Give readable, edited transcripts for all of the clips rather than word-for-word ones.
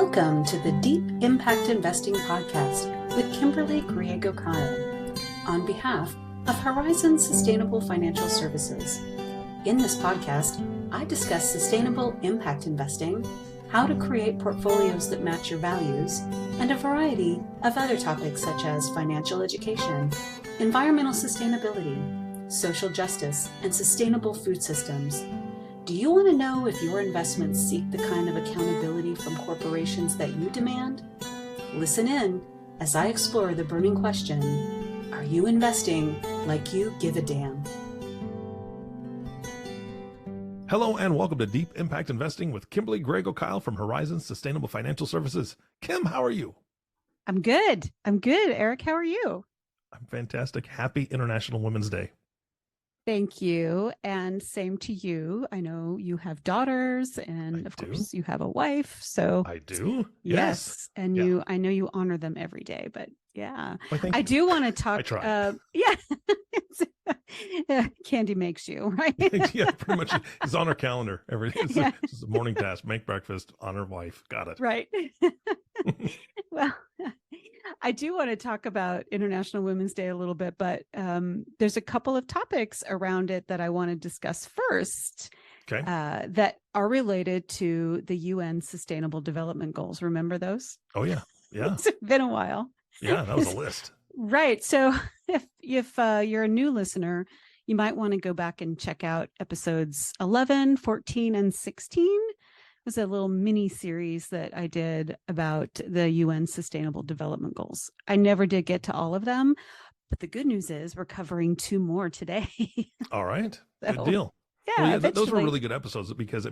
Welcome to the Deep Impact Investing Podcast with Kim Griego-Kiel on behalf of Horizon Sustainable Financial Services. In this podcast, I discuss sustainable impact investing, how to create portfolios that match your values, and a variety of other topics such as financial education, environmental sustainability, social justice, and sustainable food systems. Do you want to know if your investments seek the kind of accountability from corporations that you demand? Listen in as I explore the burning question, are you investing like you give a damn? Hello and welcome to Deep Impact Investing with Kim Griego-Kiel from Horizon Sustainable Financial Services. Kim, how are you? I'm good. Eric, how are you? I'm fantastic. Happy International Women's Day. Thank you. And same to you. I know you have daughters and of course you have a wife. So I do. Yes. And I know you honor them every day, but yeah, well, I do want to talk. I try. Candy makes you, right? Yeah, pretty much. It's on our calendar. It's a morning task. Make breakfast, honor wife. Got it. Right. Well, I do want to talk about International Women's Day a little bit, but there's a couple of topics around it that I want to discuss first. Okay. That are related to the UN Sustainable Development Goals. Remember those? Oh, yeah. Yeah. It's been a while. Yeah, that was a list. Right. So if you're a new listener, you might want to go back and check out episodes 11, 14, and 16. It was a little mini series that I did about the UN Sustainable Development Goals. I never did get to all of them, but the good news is we're covering 2 more today. All right. Good deal. Yeah, those were really good episodes because,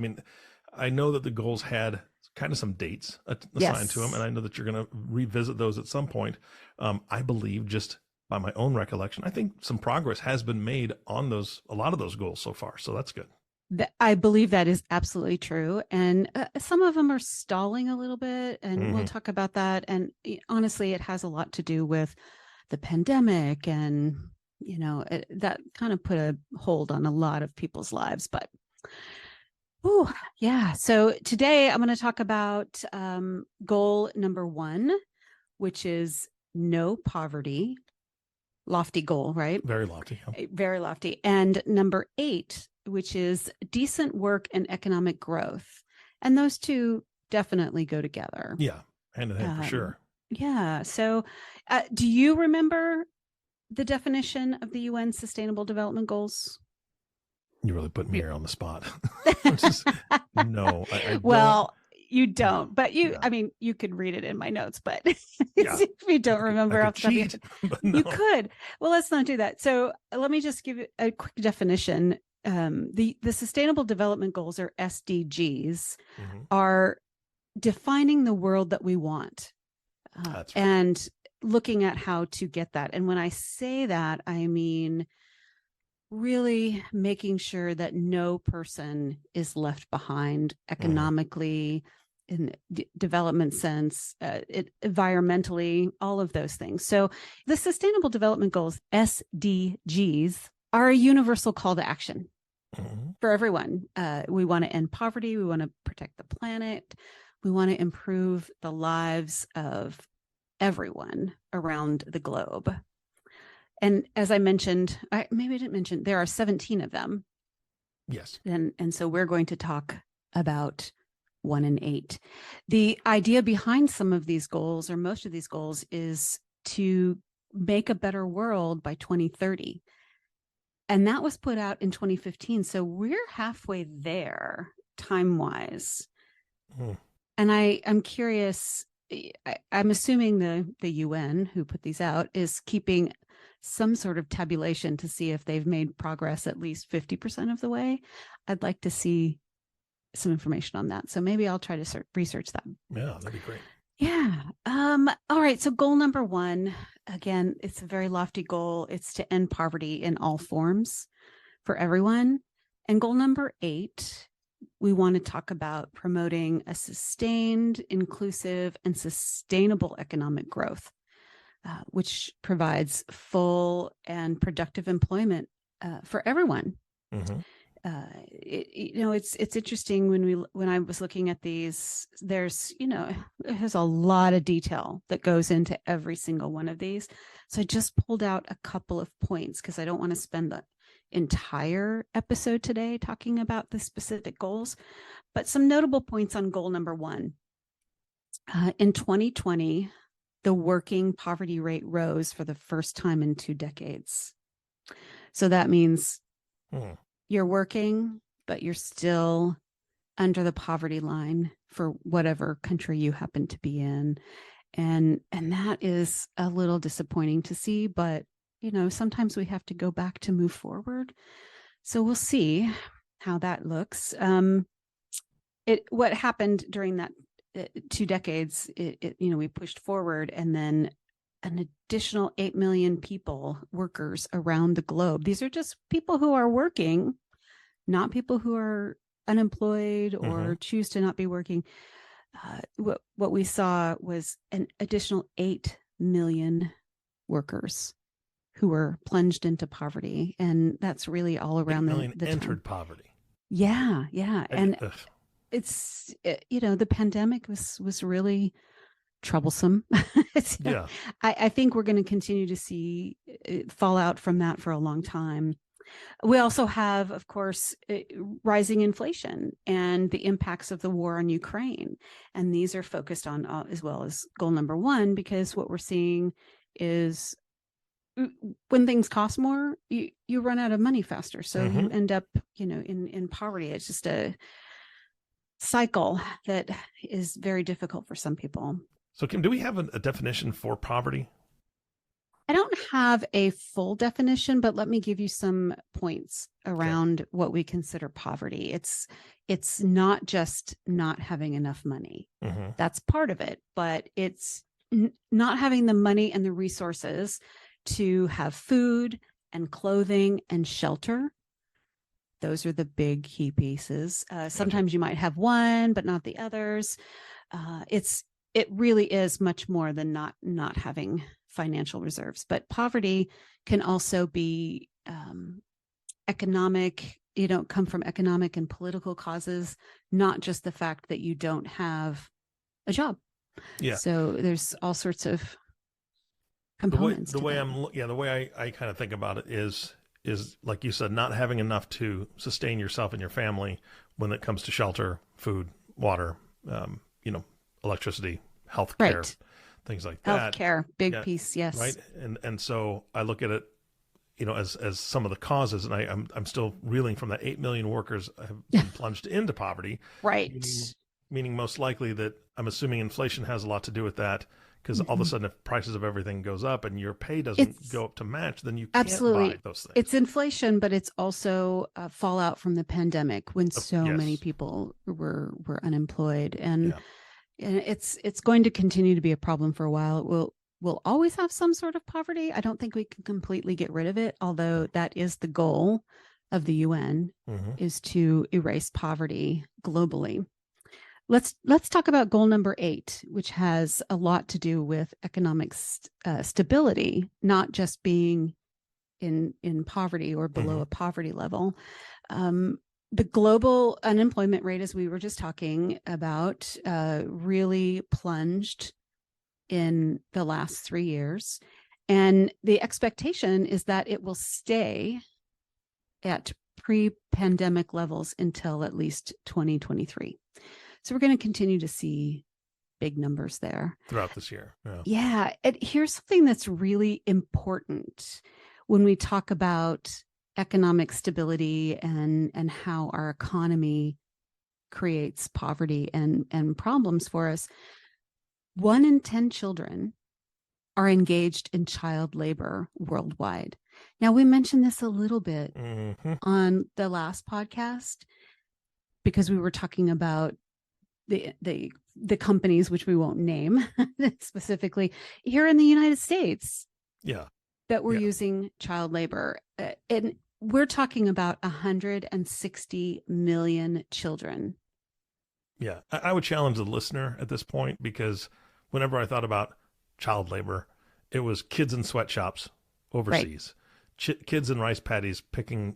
I know that the goals had kind of some dates assigned to them, and I know that you're going to revisit those at some point. I believe, just by my own recollection, I think some progress has been made on a lot of those goals so far. So that's good. I believe that is absolutely true. And some of them are stalling a little bit, and we'll talk about that. And honestly, it has a lot to do with the pandemic and, that kind of put a hold on a lot of people's lives. But, So today I'm going to talk about goal number 1, which is no poverty. Lofty goal, right? Very lofty. Yeah. Very lofty. And number 8, which is decent work and economic growth. And those two definitely go together. Yeah, hand in hand for sure. Yeah. So do you remember the definition of the UN Sustainable Development Goals? You really put me here on the spot. No, I well, you don't, but you could read it in my notes, but if you don't remember off the top of your head, you could. Well, let's not do that. So let me just give you a quick definition. The Sustainable Development Goals, or SDGs, are defining the world that we want. That's right. And looking at how to get that. And when I say that, I mean really making sure that no person is left behind economically, in development sense, environmentally, all of those things. So the Sustainable Development Goals, SDGs, are a universal call to action for everyone. We want to end poverty. We want to protect the planet. We want to improve the lives of everyone around the globe. And as I mentioned, maybe I didn't mention, there are 17 of them. Yes. And so we're going to talk about 1 and 8. The idea behind some of these goals, or most of these goals, is to make a better world by 2030. And that was put out in 2015. So we're halfway there time-wise. And I'm curious, I'm assuming the UN who put these out is keeping some sort of tabulation to see if they've made progress at least 50% of the way. I'd like to see some information on that. So maybe I'll try to research that. Yeah, that'd be great. Yeah. All right. So goal number 1, again, it's a very lofty goal. It's to end poverty in all forms for everyone. And goal number 8, we want to talk about promoting a sustained, inclusive, and sustainable economic growth, which provides full and productive employment for everyone. it's interesting when I was looking at these, there's a lot of detail that goes into every single one of these. So I just pulled out a couple of points because I don't want to spend the entire episode today talking about the specific goals, but some notable points on goal number 1. In 2020, the working poverty rate rose for the first time in 2 decades. So that means you're working, but you're still under the poverty line for whatever country you happen to be in. And that is a little disappointing to see, but sometimes we have to go back to move forward. So we'll see how that looks. What happened during that 2 decades, we pushed forward, and then an additional 8 million workers around the globe. These are just people who are working, not people who are unemployed or choose to not be working. What we saw was an additional 8 million workers who were plunged into poverty, and that's really all around 8 million the entered poverty. Yeah, and it's the pandemic was really troublesome. Yeah, I think we're going to continue to see fallout from that for a long time. We also have, of course, rising inflation and the impacts of the war on Ukraine. And these are focused on as well as goal number 1, because what we're seeing is when things cost more, you run out of money faster. So you end up, in poverty. It's just a cycle that is very difficult for some people. So Kim, do we have a definition for poverty? I don't have a full definition, but let me give you some points around what we consider poverty. It's not just not having enough money. That's part of it, but it's not having the money and the resources to have food and clothing and shelter. Those are the big key pieces. Sometimes you might have one, but not the others. It really is much more than not having financial reserves. But poverty can also be economic. Come from economic and political causes, not just the fact that you don't have a job. Yeah. So there's all sorts of components. The way I kind of think about it is like you said, not having enough to sustain yourself and your family when it comes to shelter, food, water, electricity, healthcare, things like that. Healthcare, big piece, yes. Right, and so I look at it, as some of the causes, and I'm still reeling from that 8 million workers have been plunged into poverty. Right. Meaning most likely that I'm assuming inflation has a lot to do with that. Because all of a sudden, if prices of everything goes up and your pay doesn't go up to match, then you can't buy those things. It's inflation, but it's also fallout from the pandemic when so many people were unemployed, and it's going to continue to be a problem for a while. We'll always have some sort of poverty. I don't think we can completely get rid of it, although that is the goal of the UN is to erase poverty globally. Let's talk about goal number 8, which has a lot to do with economic stability, not just being in poverty or below a poverty level. The global unemployment rate, as we were just talking about, really plunged in the last 3 years. And the expectation is that it will stay at pre-pandemic levels until at least 2023. So we're going to continue to see big numbers there throughout this year. Yeah. And here's something that's really important when we talk about economic stability and how our economy creates poverty and problems for us. 1 in 10 children are engaged in child labor worldwide. Now, we mentioned this a little bit on the last podcast because we were talking about the companies, which we won't name specifically, here in the United States. That we're using child labor. And we're talking about 160 million children. Yeah. I would challenge the listener at this point, because whenever I thought about child labor, it was kids in sweatshops overseas. kids in rice paddies picking,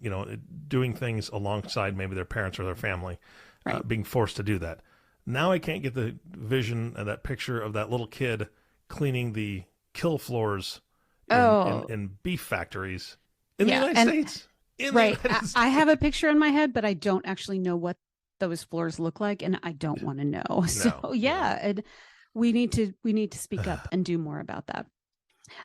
doing things alongside maybe their parents or their family, Right. being forced to do that. Now I can't get the vision of that picture of that little kid cleaning the kill floors in beef factories in the United States. Right. I have a picture in my head, but I don't actually know what those floors look like, and I don't want to know. So and we need to speak up and do more about that.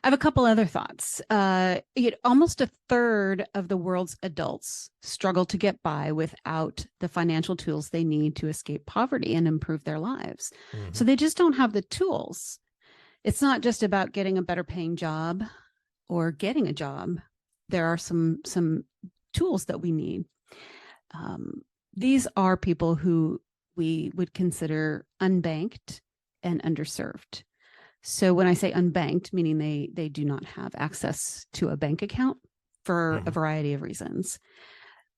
I have a couple other thoughts. Almost a third of the world's adults struggle to get by without the financial tools they need to escape poverty and improve their lives. Mm-hmm. So they just don't have the tools. It's not just about getting a better paying job or getting a job. There are some tools that we need. These are people who we would consider unbanked and underserved. So when I say unbanked, meaning they do not have access to a bank account for a variety of reasons.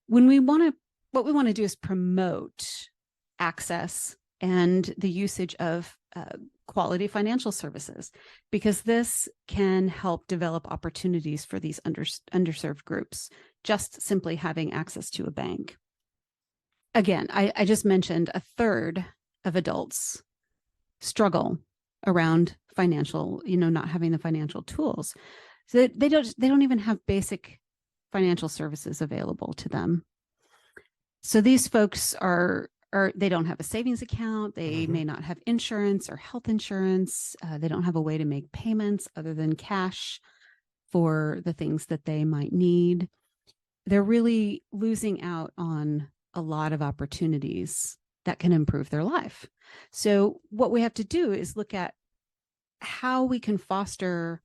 What we want to do is promote access and the usage of quality financial services, because this can help develop opportunities for these underserved groups, just simply having access to a bank. Again, I just mentioned a third of adults struggle around financial, not having the financial tools. So they don't even have basic financial services available to them. So these folks they don't have a savings account. They may not have insurance or health insurance. They don't have a way to make payments other than cash for the things that they might need. They're really losing out on a lot of opportunities that can improve their life. So what we have to do is look at how we can foster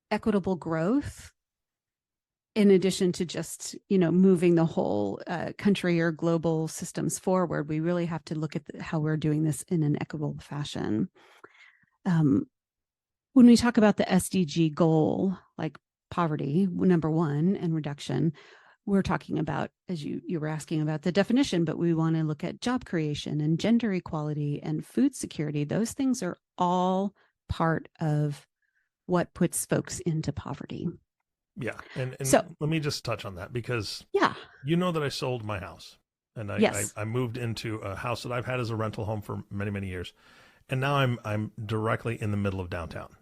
equitable growth in addition to just, moving the whole country or global systems forward. We really have to look at how we're doing this in an equitable fashion. When we talk about the SDG goal, like poverty, number one, and reduction, we're talking about, as you were asking about the definition, but we want to look at job creation and gender equality and food security. Those things are all part of what puts folks into poverty. Yeah. And so, let me just touch on that, because that I sold my house, and I moved into a house that I've had as a rental home for many, many years. And now I'm directly in the middle of downtown,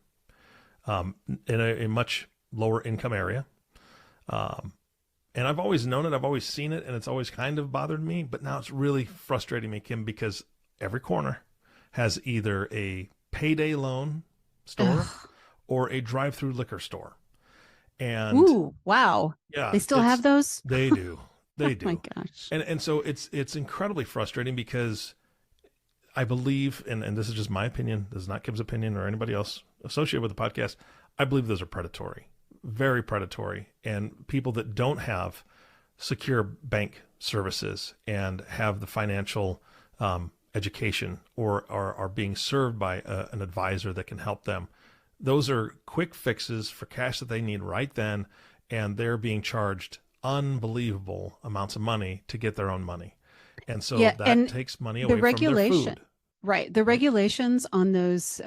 in a much lower income area. And I've always known it. I've always seen it. And it's always kind of bothered me. But now it's really frustrating me, Kim, because every corner has either a payday loan store or a drive-through liquor store. And ooh, wow. Yeah. They still have those? They do. They do. Oh my gosh. And so it's incredibly frustrating, because I believe, and this is just my opinion, this is not Kim's opinion or anybody else associated with the podcast, I believe those are predatory. Very predatory, and people that don't have secure bank services and have the financial education or are being served by an advisor that can help them. Those are quick fixes for cash that they need right then, and they're being charged unbelievable amounts of money to get their own money. And so that takes money away from their food. Right. The regulations on those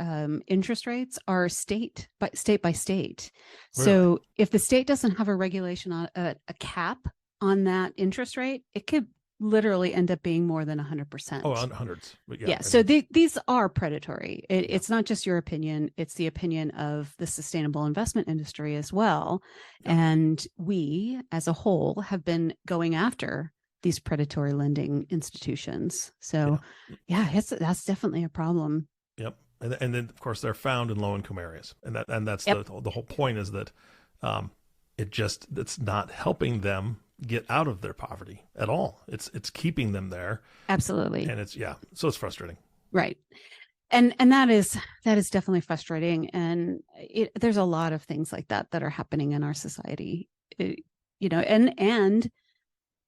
interest rates are state by state. Really? So if the state doesn't have a regulation on a cap on that interest rate, it could literally end up being more than 100%. Oh, hundreds. But yeah. So these are predatory. It's not just your opinion. It's the opinion of the sustainable investment industry as well. Yeah. And we as a whole have been going after these predatory lending institutions. So that's definitely a problem. Yep. And then of course they're found in low income areas. And that's the whole point is that it's not helping them get out of their poverty at all. It's keeping them there. Absolutely. And so it's frustrating. Right. And that is definitely frustrating. And there's a lot of things like that are happening in our society, and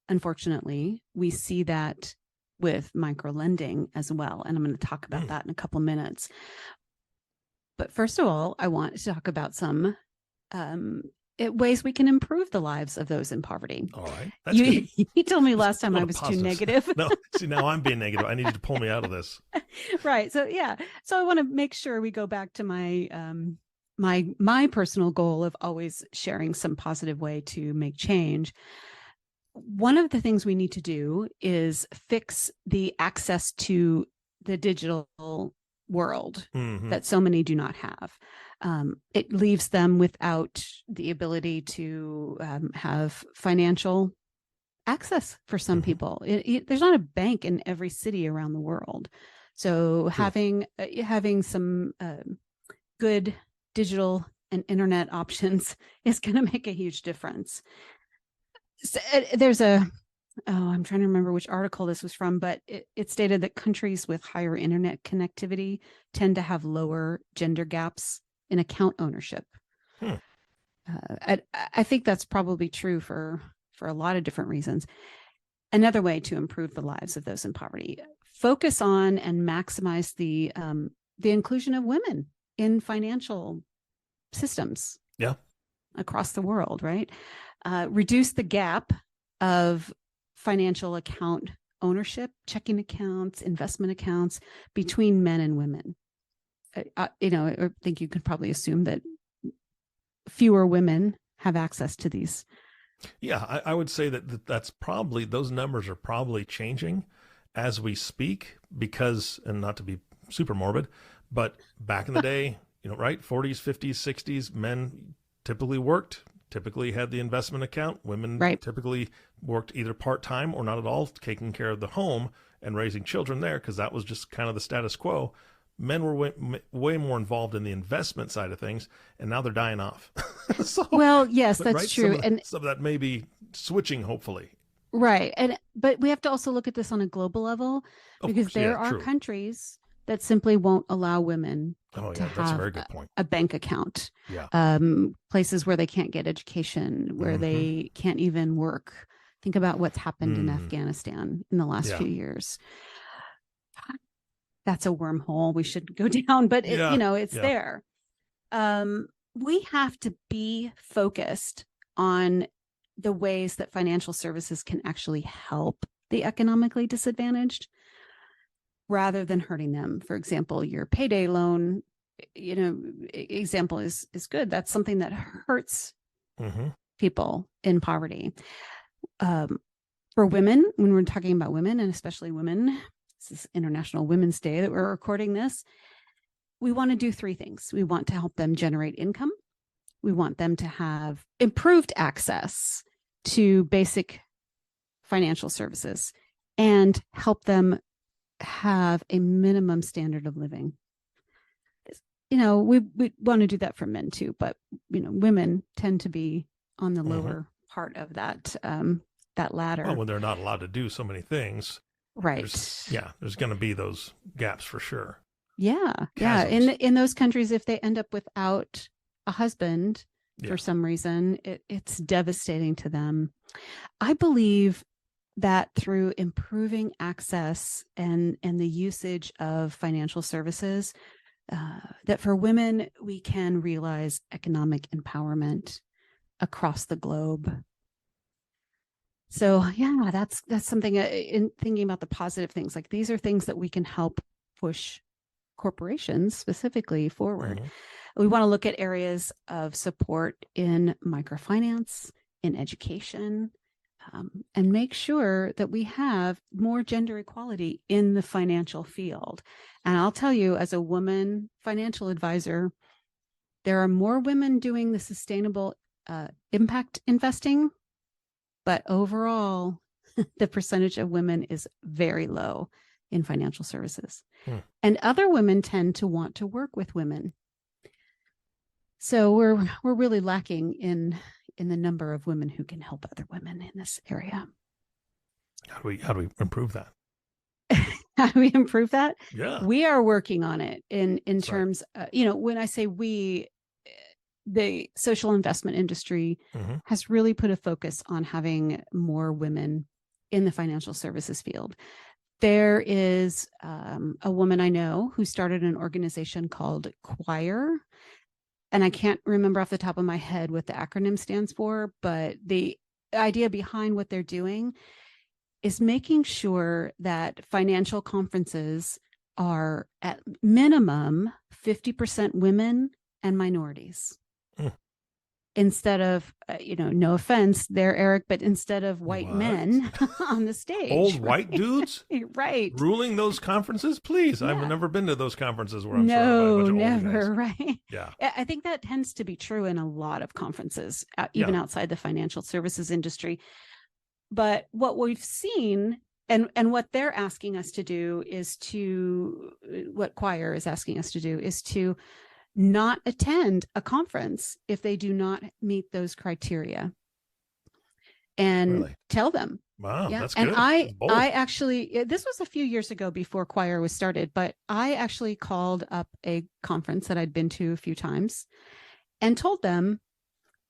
unfortunately, we see that with micro lending as well. And I'm going to talk about that in a couple minutes. But first of all, I want to talk about some ways we can improve the lives of those in poverty. All right. That's good. You told me last time I was too negative. No, see, now I'm being negative. I need you to pull me out of this. Right. So, so I want to make sure we go back to my my personal goal of always sharing some positive way to make change. One of the things we need to do is fix the access to the digital world that so many do not have. It leaves them without the ability to have financial access for some people. There's not a bank in every city around the world. So having some good digital and internet options is going to make a huge difference. So, there's I'm trying to remember which article this was from, but it stated that countries with higher internet connectivity tend to have lower gender gaps in account ownership. I think that's probably true for a lot of different reasons. Another way to improve the lives of those in poverty: focus on and maximize the inclusion of women in financial systems. Yeah. Across the world, right? Reduce the gap of financial account ownership, checking accounts, investment accounts between men and women. I think you could probably assume that fewer women have access to these. Yeah, I would say that's probably, those numbers are probably changing as we speak, because, and not to be super morbid, but back in the day, right, 40s, 50s, 60s, men typically worked, typically had the investment account. Women typically worked either part-time or not at all, taking care of the home and raising children there, because that was just kind of the status quo. Men were way more involved in the investment side of things, and now they're dying off. Well, yes, that's true. Some of that may be switching, hopefully. Right. But we have to also look at this on a global level, because there are countries that simply won't allow women to have a very good point. A bank account. Yeah. Places where they can't get education, where they can't even work. Think about what's happened in Afghanistan in the last few years. That's a wormhole we should go down, but it's there. We have to be focused on the ways that financial services can actually help the economically disadvantaged rather than hurting them. For example, your payday loan, example is good. That's something that hurts people in poverty. For women, when we're talking about women, and especially women, this is International Women's Day that we're recording this, we want to do three things. We want to help them generate income. We want them to have improved access to basic financial services and help them have a minimum standard of living. We want to do that for men too, but women tend to be on the lower part of that ladder. Well, when they're not allowed to do so many things, right? There's going to be those gaps for sure. Yeah. In those countries, if they end up without a husband for some reason, it's devastating to them. I believe that through improving access and the usage of financial services, that for women, we can realize economic empowerment across the globe. So that's something in thinking about the positive things. Like, these are things that we can help push corporations specifically forward. We want to look at areas of support in microfinance, in education, and make sure that we have more gender equality in the financial field. And I'll tell you, as a woman financial advisor, there are more women doing the sustainable impact investing, but overall, the percentage of women is very low in financial services. And other women tend to want to work with women. So we're really lacking in the number of women who can help other women in this area. How do we improve that? How do we improve that? Yeah. We are working on it in terms, when I say we, the social investment industry has really put a focus on having more women in the financial services field. There is a woman I know who started an organization called Choir, and I can't remember off the top of my head what the acronym stands for, but the idea behind what they're doing is making sure that financial conferences are at minimum 50% women and minorities. Mm. Instead of, no offense there, Eric, but instead of white men on the stage. Old white dudes? Right. Ruling those conferences? Please. Yeah. I've never been to those conferences where I'm surrounded by a bunch of never, old guys. right? Yeah. I think that tends to be true in a lot of conferences, even outside the financial services industry. But what we've seen and what they're asking us to do is what Choir is asking us to do is to not attend a conference if they do not meet those criteria, and tell them. Wow, that's good. And I actually, this was a few years ago before Choir was started, but I actually called up a conference that I'd been to a few times and told them,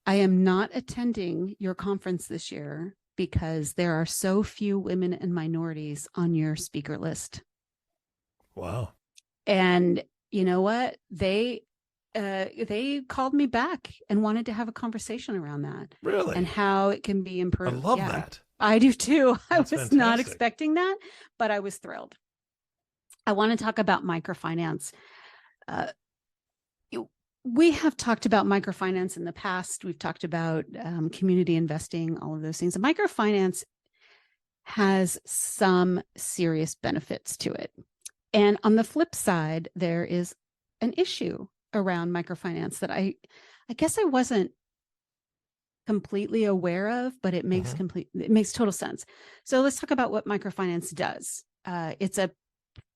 I am not attending your conference this year because there are so few women and minorities on your speaker list. Wow. And you know what? They called me back and wanted to have a conversation around that. Really? And how it can be improved. I love that. I do too. That's I was fantastic. not expecting that, but I was thrilled. I want to talk about microfinance. We have talked about microfinance in the past. We've talked about community investing, all of those things. Microfinance has some serious benefits to it. And on the flip side, there is an issue around microfinance that I guess I wasn't completely aware of, but it makes it makes total sense. So let's talk about what microfinance does. It's a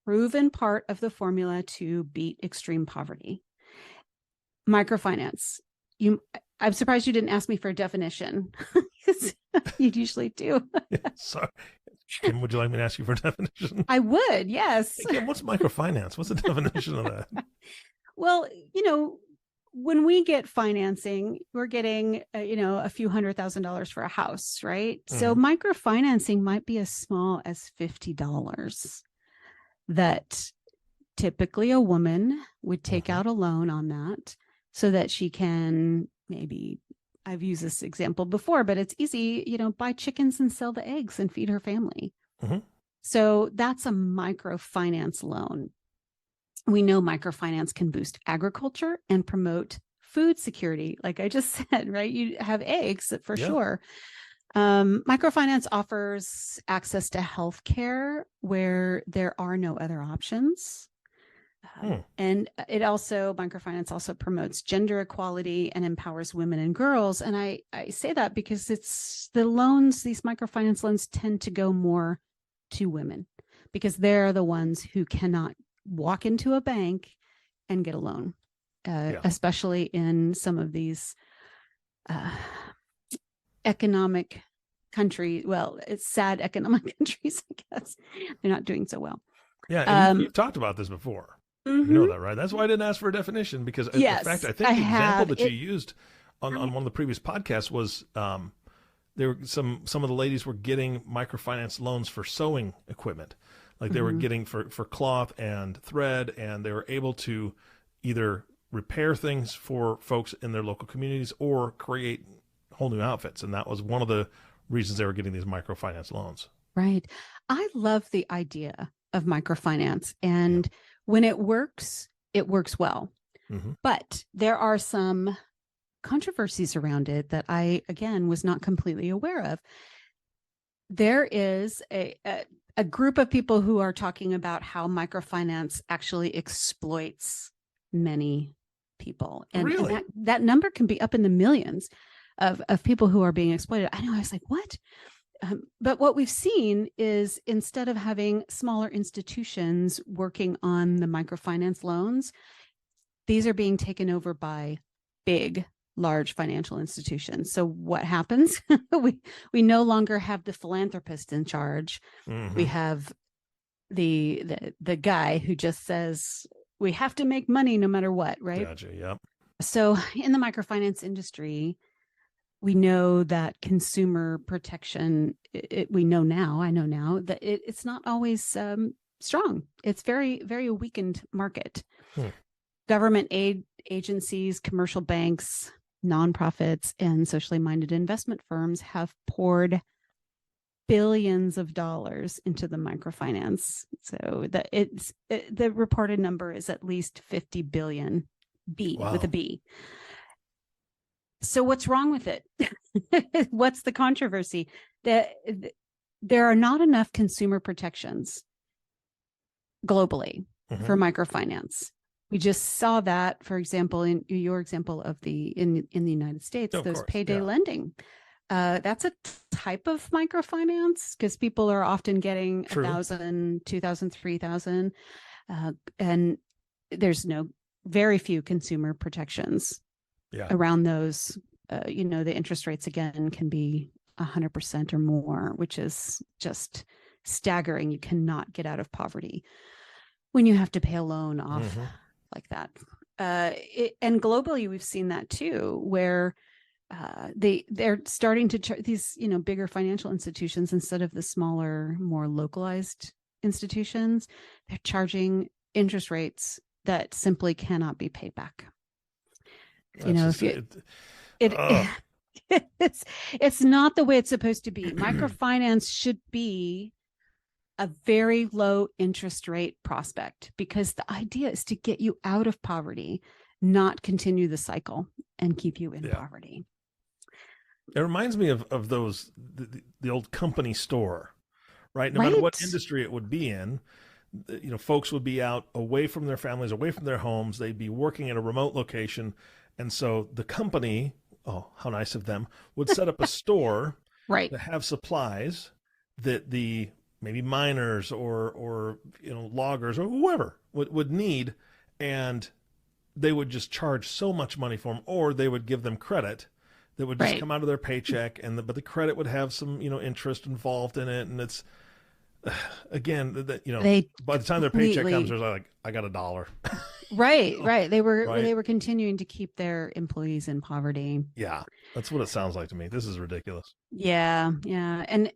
proven part of the formula to beat extreme poverty. Microfinance. I'm surprised you didn't ask me for a definition. You usually do. Sorry. Kim, would you like me to ask you for a definition? I would, yes. Hey, Kim, what's microfinance? What's the definition of that? Well, when we get financing, we're getting, a few $100,000 for a house, right? Mm-hmm. So microfinancing might be as small as $50 that typically a woman would take out a loan on that so that she can maybe, I've used this example before, but it's easy, buy chickens and sell the eggs and feed her family. Mm-hmm. So that's a microfinance loan. We know microfinance can boost agriculture and promote food security. Like I just said, right? You have eggs for sure. Microfinance offers access to healthcare where there are no other options. And microfinance also promotes gender equality and empowers women and girls. And I say that because it's the loans, these microfinance loans tend to go more to women because they're the ones who cannot walk into a bank and get a loan, especially in some of these economic countries. Well, it's sad economic countries, I guess. They're not doing so well. Yeah, and you've talked about this before. Mm-hmm. You know that, right? That's why I didn't ask for a definition because, in fact, I think the example that you used on one of the previous podcasts was there were some of the ladies were getting microfinance loans for sewing equipment. Like they were getting for cloth and thread, and they were able to either repair things for folks in their local communities or create whole new outfits. And that was one of the reasons they were getting these microfinance loans. Right. I love the idea of microfinance. And when it works well. Mm-hmm. But there are some controversies around it that I, again, was not completely aware of. There is a group of people who are talking about how microfinance actually exploits many people. And, really? and that number can be up in the millions of people who are being exploited. I know, I was like, what? But what we've seen is instead of having smaller institutions working on the microfinance loans, these are being taken over by large financial institutions. So what happens? we no longer have the philanthropist in charge. Mm-hmm. We have the guy who just says we have to make money no matter what, right? Gotcha. Yep. So in the microfinance industry, we know that consumer protection, I know now that it's not always strong. It's very, very weakened market. Government aid agencies, commercial banks, nonprofits, and socially minded investment firms have poured billions of dollars into the microfinance. So the reported number is at least 50 billion B Wow. with a B. So what's wrong with it? What's the controversy? That there are not enough consumer protections globally for microfinance. We just saw that, for example, in your example of in the United States, those payday lending. That's a type of microfinance because people are often getting $1,000, $2,000, $3,000, and there's very few consumer protections around those. The interest rates again can be 100% or more, which is just staggering. You cannot get out of poverty when you have to pay a loan off like that. And globally, we've seen that too, where they're starting to charge these, bigger financial institutions instead of the smaller, more localized institutions. They're charging interest rates that simply cannot be paid back. It's not the way it's supposed to be. Microfinance should be a very low interest rate prospect because the idea is to get you out of poverty, not continue the cycle and keep you in poverty. It reminds me of those, the old company store, right? No matter what industry it would be in, folks would be out away from their families, away from their homes. They'd be working at a remote location. And so the company, oh, how nice of them, would set up a store to have supplies that the maybe miners or loggers or whoever would need. And they would just charge so much money for them, or they would give them credit that would just come out of their paycheck, but the credit would have some, interest involved in it. And it's, again, by the time their paycheck comes, they're like, I got $1. Right. They were continuing to keep their employees in poverty. Yeah. That's what it sounds like to me. This is ridiculous. Yeah. And,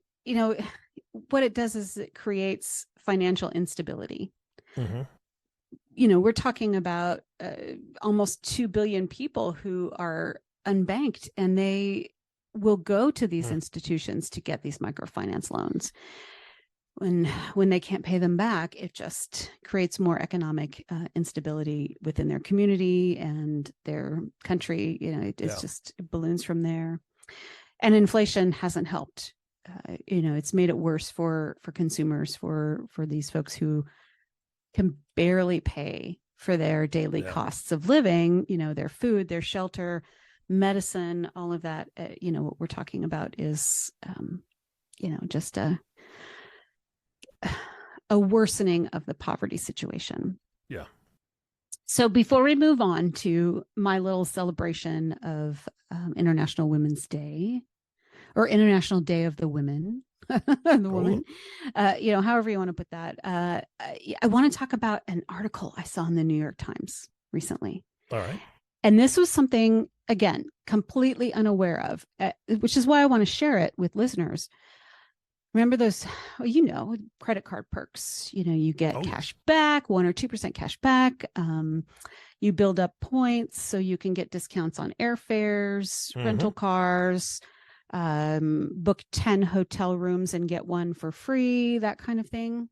what it does is it creates financial instability. We're talking about almost 2 billion people who are unbanked, and they will go to these institutions to get these microfinance loans. When they can't pay them back, it just creates more economic instability within their community and their country. It's just it balloons from there. And inflation hasn't helped. It's made it worse for consumers, for these folks who can barely pay for their daily costs of living, their food, their shelter, medicine, all of that. What we're talking about is, just a worsening of the poverty situation. Yeah. So before we move on to my little celebration of International Women's Day, or International Day of the Women, woman, however you want to put that. I want to talk about an article I saw in the New York Times recently. All right. And this was something, again, completely unaware of, which is why I want to share it with listeners. Remember those, credit card perks, you get cash back, 1 or 2% cash back. You build up points so you can get discounts on airfares, rental cars, book 10 hotel rooms and get one for free, that kind of thing,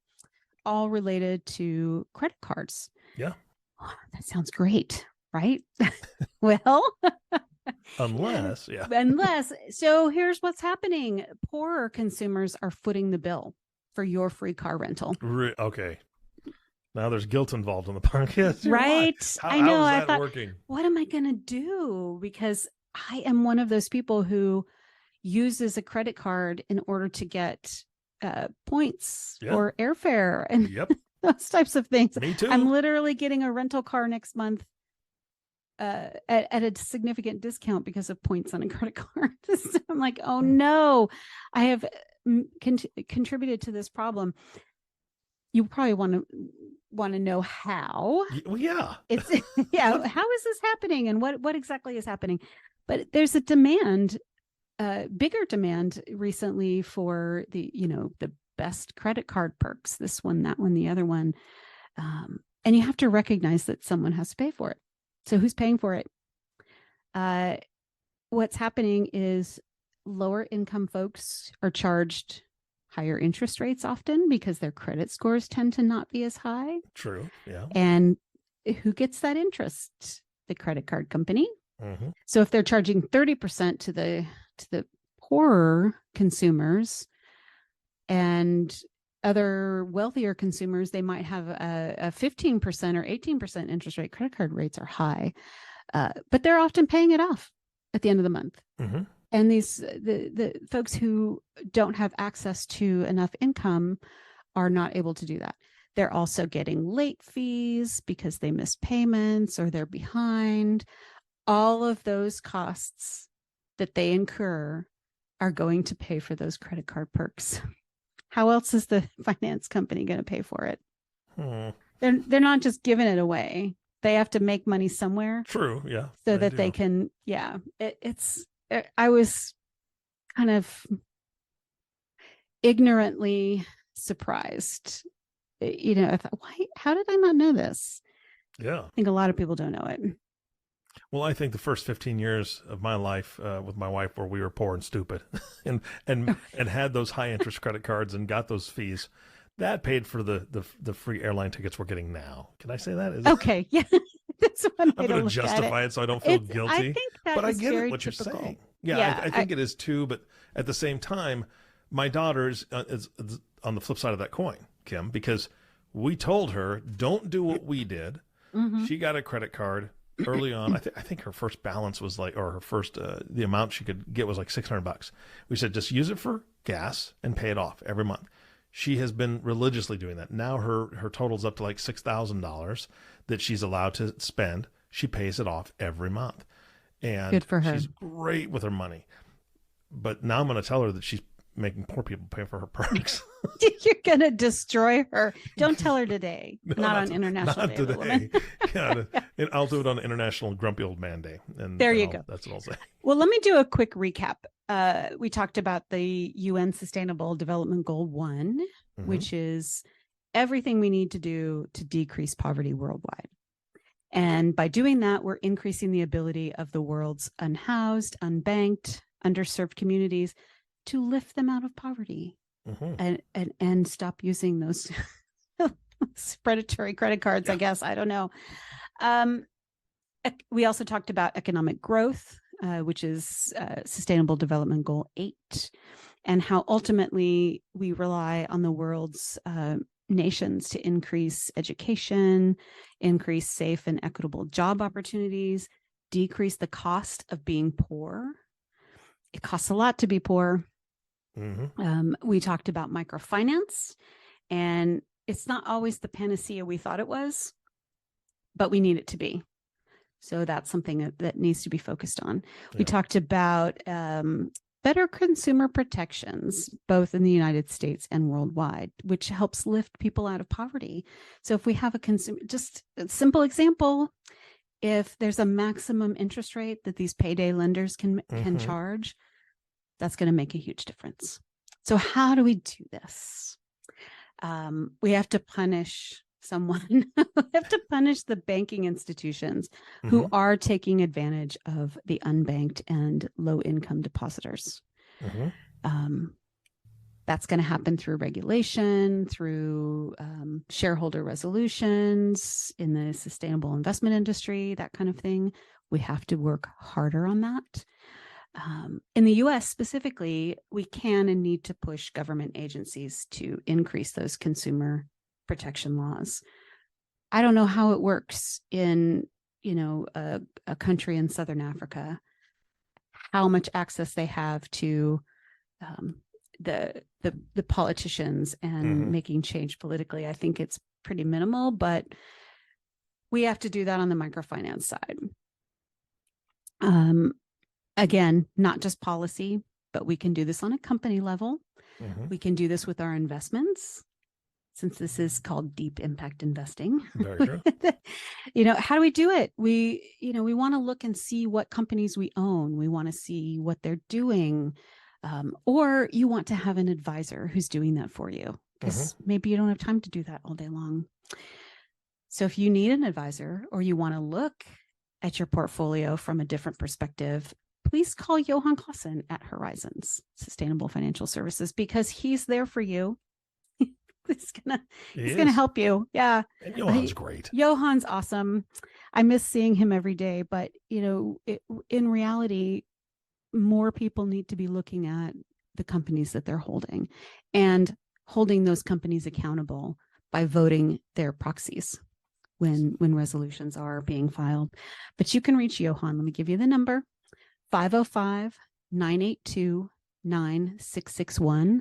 all related to credit cards. Yeah. Oh, that sounds great, right? Well, unless. So here's what's happening. Poorer consumers are footing the bill for your free car rental. Okay. Now there's guilt involved in the podcast. Right. I know. How is that working? What am I going to do? Because I am one of those people who uses a credit card in order to get points or airfare and those types of things. Me too. I'm literally getting a rental car next month at a significant discount because of points on a credit card. So I'm like, oh no, I have contributed to this problem. You probably want to know how. Well, yeah. It's how is this happening and what exactly is happening? But there's a demand, bigger demand recently for the best credit card perks, this one, that one, the other one. And you have to recognize that someone has to pay for it. So who's paying for it? What's happening is lower income folks are charged higher interest rates often because their credit scores tend to not be as high. True. Yeah. And who gets that interest? the credit card company. Mm-hmm. So if they're charging 30% to the poorer consumers, and other wealthier consumers, they might have a 15% or 18% interest rate. Credit card rates are high, but they're often paying it off at the end of the month. Mm-hmm. And the folks who don't have access to enough income are not able to do that. They're also getting late fees because they missed payments or they're behind. All of those costs that they incur are going to pay for those credit card perks. How else is the finance company going to pay for it? They're not just giving it away. They have to make money somewhere. True. Yeah. So that they can. Yeah. I was kind of ignorantly surprised. I thought, how did I not know this? Yeah. I think a lot of people don't know it. Well, I think the first 15 years of my life with my wife, where we were poor and stupid, and had those high interest credit cards and got those fees, that paid for the free airline tickets we're getting now. Can I say that? Okay, yeah, that's one way I'm going to justify it so I don't feel guilty. I think but I get very what typical. you're saying. Yeah, I think it is too. But at the same time, my daughter is on the flip side of that coin, Kim, because we told her, don't do what we did. Mm-hmm. She got a credit card early on. I think her first balance was the amount she could get was like $600. We said, just use it for gas and pay it off every month. She has been religiously doing that. Now her total's up to like $6,000 that she's allowed to spend. She pays it off every month. And good for her. She's great with her money. But now I'm going to tell her that she's making poor people pay for her perks. You're going to destroy her. Don't tell her today. No, not on International Day of the Woman. I'll do it on International Grumpy Old Man Day. And there you go. That's what I'll say. Well, let me do a quick recap. We talked about the UN Sustainable Development Goal 1, which is everything we need to do to decrease poverty worldwide. And by doing that, we're increasing the ability of the world's unhoused, unbanked, underserved communities to lift them out of poverty and stop using those predatory credit cards, I guess. I don't know. We also talked about economic growth, which is Sustainable Development Goal 8, and how ultimately we rely on the world's nations to increase education, increase safe and equitable job opportunities, decrease the cost of being poor. It costs a lot to be poor. We talked about microfinance, and it's not always the panacea we thought it was, but we need it to be. So that's something that needs to be focused on. Yeah. We talked about better consumer protections, both in the United States and worldwide, which helps lift people out of poverty. So if we have just a simple example, if there's a maximum interest rate that these payday lenders can charge, that's going to make a huge difference. So how do we do this? We have to punish someone. We have to punish the banking institutions who are taking advantage of the unbanked and low-income depositors. That's going to happen through regulation, through shareholder resolutions in the sustainable investment industry, that kind of thing. We have to work harder on that. In the U.S. specifically, we can and need to push government agencies to increase those consumer protection laws. I don't know how it works in, a country in Southern Africa, how much access they have to the politicians and making change politically. I think it's pretty minimal, but we have to do that on the microfinance side. Again, not just policy, but we can do this on a company level. We can do this with our investments, since this is called deep impact investing. Very true. How do we do it? We want to look and see what companies we own. We want to see what they're doing. Or you want to have an advisor who's doing that for you, because maybe you don't have time to do that all day long. So if you need an advisor, or you want to look at your portfolio from a different perspective, please call Johan Clausen at Horizons Sustainable Financial Services, because he's there for you. He's gonna help you. Yeah. And Johan's great. Johan's awesome. I miss seeing him every day, but in reality, more people need to be looking at the companies that they're holding and holding those companies accountable by voting their proxies when resolutions are being filed. But you can reach Johan. Let me give you the number: 505-982-9661,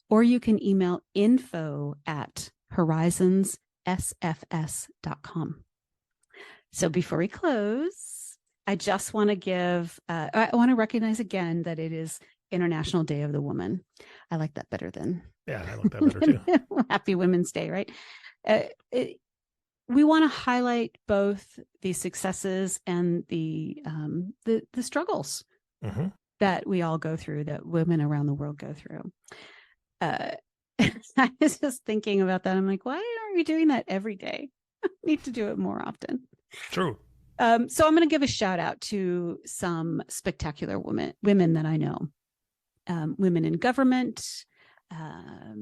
or you can email info@horizonssfs.com. So before we close, I just want to I want to recognize again that it is International Day of the Woman. I like that better than. Yeah, I like that better too. Happy Women's Day, right? We want to highlight both the successes and the struggles that we all go through, that women around the world go through. I was just thinking about that. I'm like, why aren't we doing that every day? I need to do it more often. True. So I'm going to give a shout out to some spectacular women that I know. Women in government. I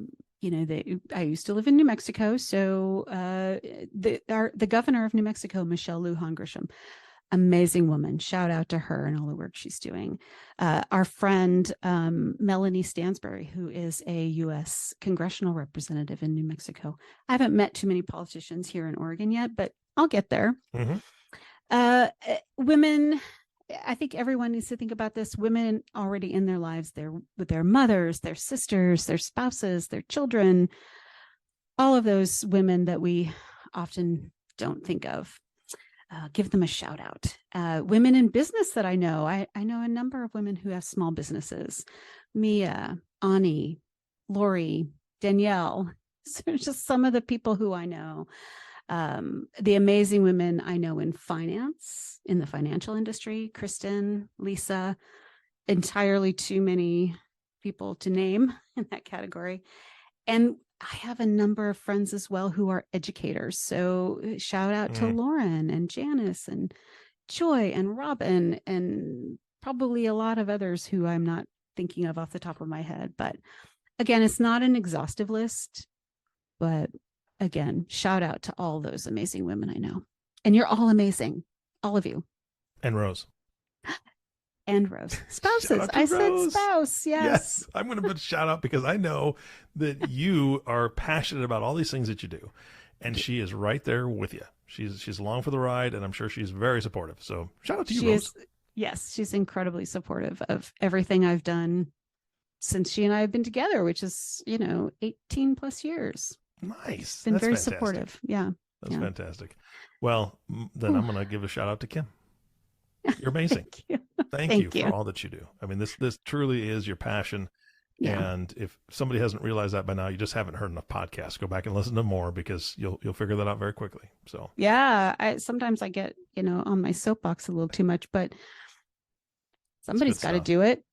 used to live in New Mexico, so the governor of New Mexico, Michelle Lujan Grisham, amazing woman. Shout out to her and all the work she's doing. Our friend Melanie Stansbury, who is a U.S. congressional representative in New Mexico. I haven't met too many politicians here in Oregon yet, but I'll get there. Women. I think everyone needs to think about this. Women already in their lives, they're with their mothers, their sisters, their spouses, their children, all of those women that we often don't think of. Give them a shout out. Women in business that I know. I know a number of women who have small businesses. Mia, Ani, Lori, Danielle. So just some of the people who I know. The amazing women I know in finance, in the financial industry: Kristen, Lisa, entirely too many people to name in that category. And I have a number of friends as well who are educators. So shout out to Lauren and Janice and Joy and Robin and probably a lot of others who I'm not thinking of off the top of my head. But again, it's not an exhaustive list, but again, shout out to all those amazing women I know. And you're all amazing. All of you. And Rose. And Rose. Spouses. I said spouse. Yes. I'm going to put a shout out because I know that you are passionate about all these things that you do. And she is right there with you. She's along for the ride, and I'm sure she's very supportive. So shout out to you, Rose. Yes, she's incredibly supportive of everything I've done since she and I have been together, which is, 18 plus years. Nice. Been very supportive. Yeah. That's fantastic. Well, then I'm going to give a shout out to Kim. You're amazing. Thank you for all that you do. I mean, this truly is your passion. Yeah. And if somebody hasn't realized that by now, you just haven't heard enough podcasts. Go back and listen to more because you'll figure that out very quickly. So yeah, sometimes I get, on my soapbox a little too much, but somebody's got to do it.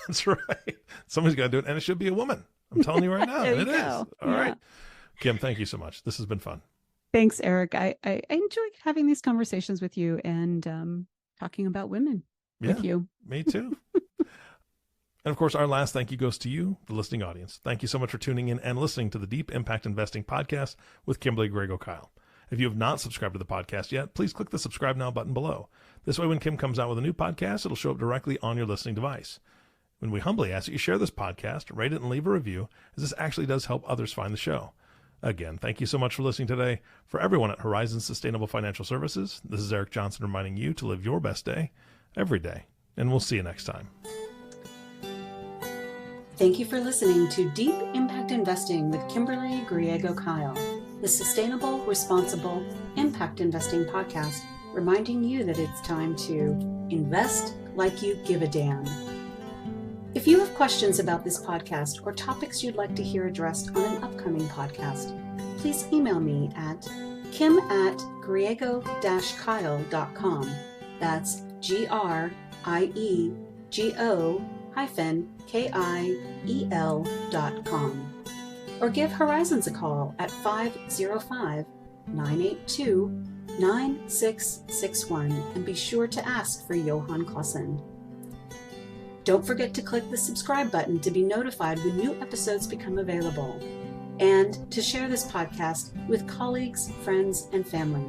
That's right. Somebody's got to do it. And it should be a woman. I'm telling you right now. It is. All right. Kim, thank you so much. This has been fun. Thanks, Eric. I enjoy having these conversations with you and talking about women with you. Me too. And of course, our last thank you goes to you, the listening audience. Thank you so much for tuning in and listening to the Deep Impact Investing Podcast with Kimberly Griego-Kiel. If you have not subscribed to the podcast yet, please click the subscribe now button below. This way, when Kim comes out with a new podcast, it'll show up directly on your listening device. When we humbly ask that you share this podcast, rate it, and leave a review, as this actually does help others find the show. Again, thank you so much for listening today. For everyone at Horizon Sustainable Financial Services, this is Eric Johnson reminding you to live your best day every day. And we'll see you next time. Thank you for listening to Deep Impact Investing with Kimberly Griego-Kiel, the sustainable, responsible impact investing podcast, reminding you that it's time to invest like you give a damn. If you have questions about this podcast or topics you'd like to hear addressed on an upcoming podcast, please email me at kim@griego-kiel.com. That's GRIEGO-KIEL.com. Or give Horizons a call at 505-982-9661 and be sure to ask for Johan Clausen. Don't forget to click the subscribe button to be notified when new episodes become available, and to share this podcast with colleagues, friends, and family.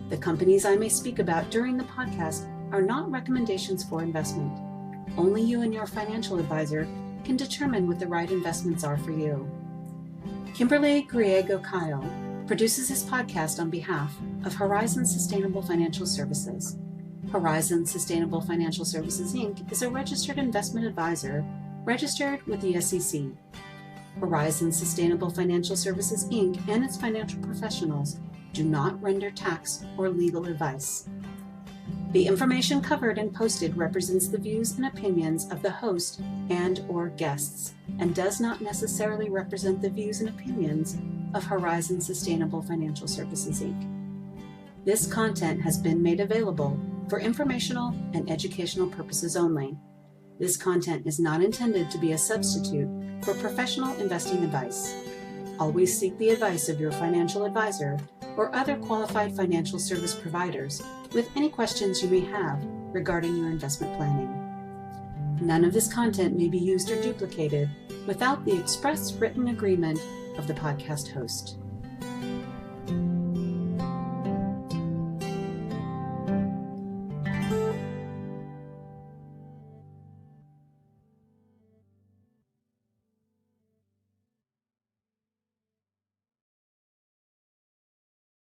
The companies I may speak about during the podcast are not recommendations for investment. Only you and your financial advisor can determine what the right investments are for you. Kim Griego-Kiel produces this podcast on behalf of Horizon Sustainable Financial Services. Horizon Sustainable Financial Services, Inc. is a registered investment advisor registered with the SEC. Horizon Sustainable Financial Services, Inc. and its financial professionals do not render tax or legal advice. The information covered and posted represents the views and opinions of the host and/or guests and does not necessarily represent the views and opinions of Horizon Sustainable Financial Services, Inc. This content has been made available for informational and educational purposes only. This content is not intended to be a substitute for professional investing advice. Always seek the advice of your financial advisor or other qualified financial service providers with any questions you may have regarding your investment planning. None of this content may be used or duplicated without the express written agreement of the podcast host.